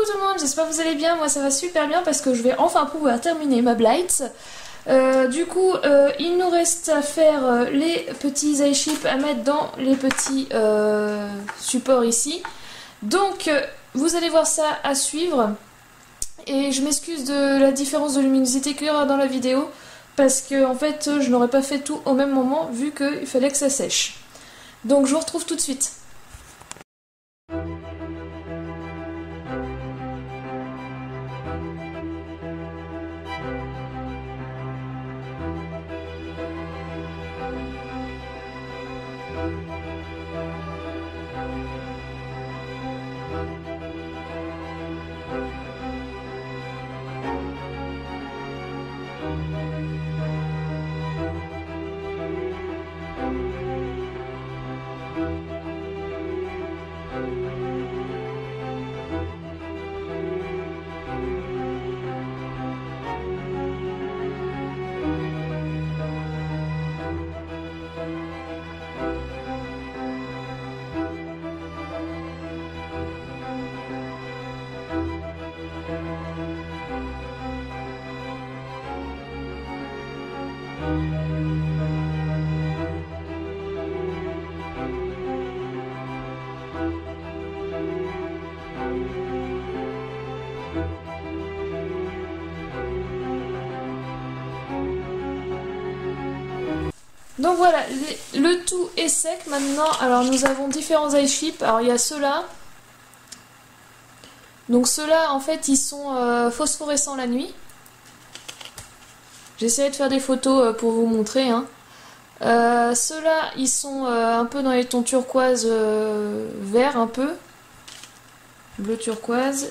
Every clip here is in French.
Coucou tout le monde, j'espère que vous allez bien, moi ça va super bien parce que je vais enfin pouvoir terminer ma Blight. Il nous reste à faire les petits eye chips à mettre dans les petits supports ici. Donc vous allez voir ça à suivre. Et je m'excuse de la différence de luminosité qu'il y aura dans la vidéo parce que en fait je n'aurais pas fait tout au même moment vu qu'il fallait que ça sèche. Donc je vous retrouve tout de suite. Donc voilà, le tout est sec maintenant. Alors nous avons différents eye chips. Alors il y a ceux-là. Donc ceux-là en fait ils sont phosphorescents la nuit. J'essaie de faire des photos pour vous montrer. Hein. Ceux-là ils sont un peu dans les tons turquoise vert un peu. Bleu turquoise.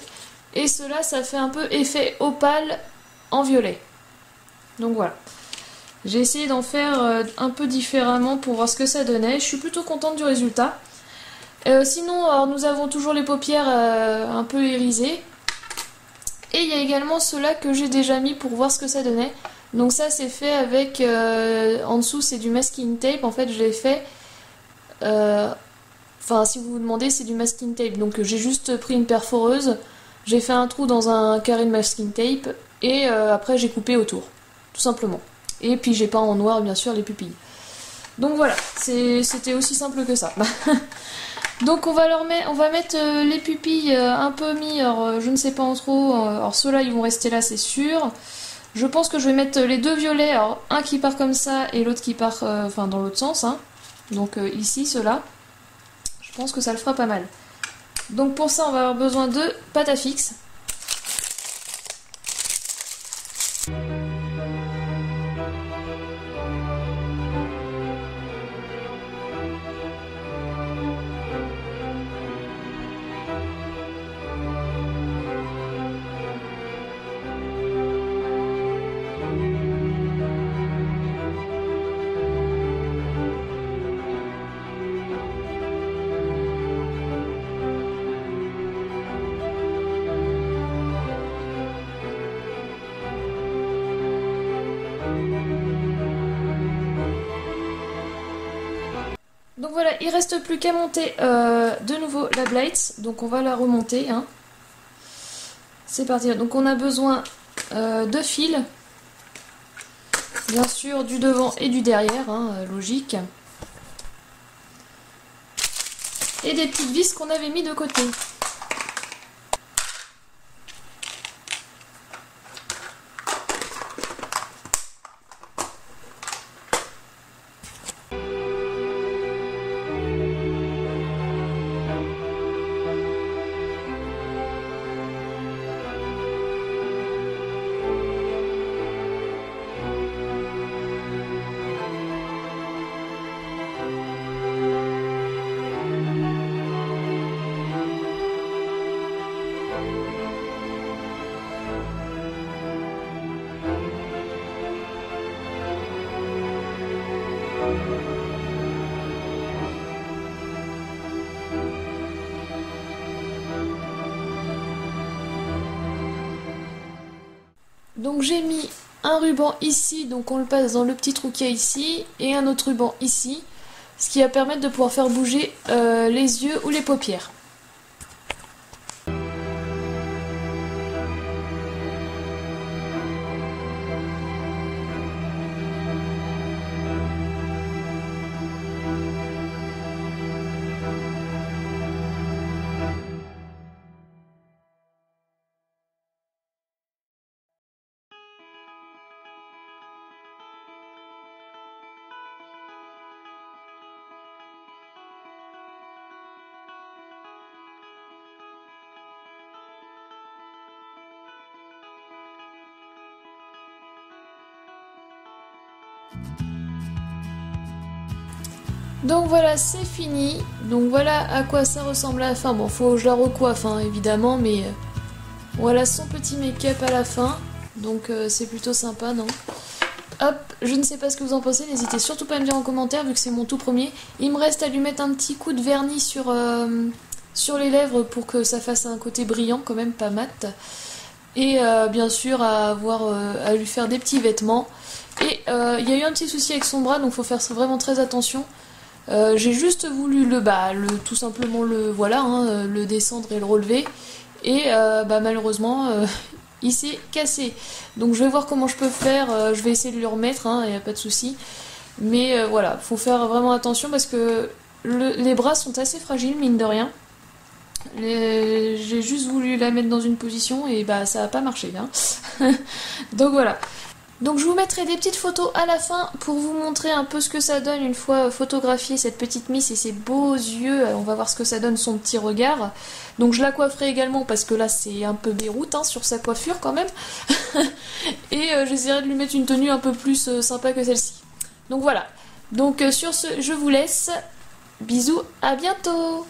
Et ceux-là ça fait un peu effet opale en violet. Donc voilà. J'ai essayé d'en faire un peu différemment pour voir ce que ça donnait. Je suis plutôt contente du résultat. Sinon, alors, nous avons toujours les paupières un peu irisées. Et il y a également ceux-là que j'ai déjà mis pour voir ce que ça donnait. Donc ça, c'est fait avec... en dessous, c'est du masking tape. En fait, je l'ai fait... Enfin, si vous vous demandez, c'est du masking tape. Donc j'ai juste pris une perforeuse. J'ai fait un trou dans un carré de masking tape. Et après, j'ai coupé autour. Tout simplement. Et puis j'ai peint en noir bien sûr les pupilles. Donc voilà, c'était aussi simple que ça. Donc on va mettre les pupilles un peu mis, alors je ne sais pas en trop. Alors ceux-là ils vont rester là c'est sûr. Je pense que je vais mettre les deux violets, alors un qui part comme ça et l'autre qui part enfin dans l'autre sens. Hein. Donc ici ceux-là. Je pense que ça le fera pas mal. Donc pour ça on va avoir besoin de pâte à fixe. Donc voilà, il reste plus qu'à monter de nouveau la Blight, donc on va la remonter. Hein. C'est parti, donc on a besoin de fils, bien sûr du devant et du derrière, hein, logique. Et des petites vis qu'on avait mis de côté. Donc j'ai mis un ruban ici, donc on le passe dans le petit trou qu'il y a ici, et un autre ruban ici, ce qui va permettre de pouvoir faire bouger les yeux ou les paupières. Donc voilà, c'est fini. Donc voilà à quoi ça ressemble à la fin. Bon, faut que je la recoiffe, hein, évidemment, mais voilà son petit make-up à la fin. Donc c'est plutôt sympa, non? Hop, je ne sais pas ce que vous en pensez, n'hésitez surtout pas à me dire en commentaire, vu que c'est mon tout premier. Il me reste à lui mettre un petit coup de vernis sur les lèvres pour que ça fasse un côté brillant, quand même, pas mat. Et bien sûr, à lui faire des petits vêtements. Et il y a eu un petit souci avec son bras, donc il faut faire vraiment très attention. J'ai juste voulu tout simplement le descendre et le relever. Et malheureusement, il s'est cassé. Donc je vais voir comment je peux faire. Je vais essayer de le remettre, il n'y a pas de souci. Mais voilà, faut faire vraiment attention parce que les bras sont assez fragiles, mine de rien. J'ai juste voulu la mettre dans une position et ça n'a pas marché. Donc voilà. Donc je vous mettrai des petites photos à la fin pour vous montrer un peu ce que ça donne une fois photographiée cette petite Miss et ses beaux yeux. On va voir ce que ça donne son petit regard. Donc je la coifferai également parce que là c'est un peu Beyrouth sur sa coiffure quand même. Et j'essaierai de lui mettre une tenue un peu plus sympa que celle-ci. Donc voilà. Donc sur ce, je vous laisse. Bisous, à bientôt!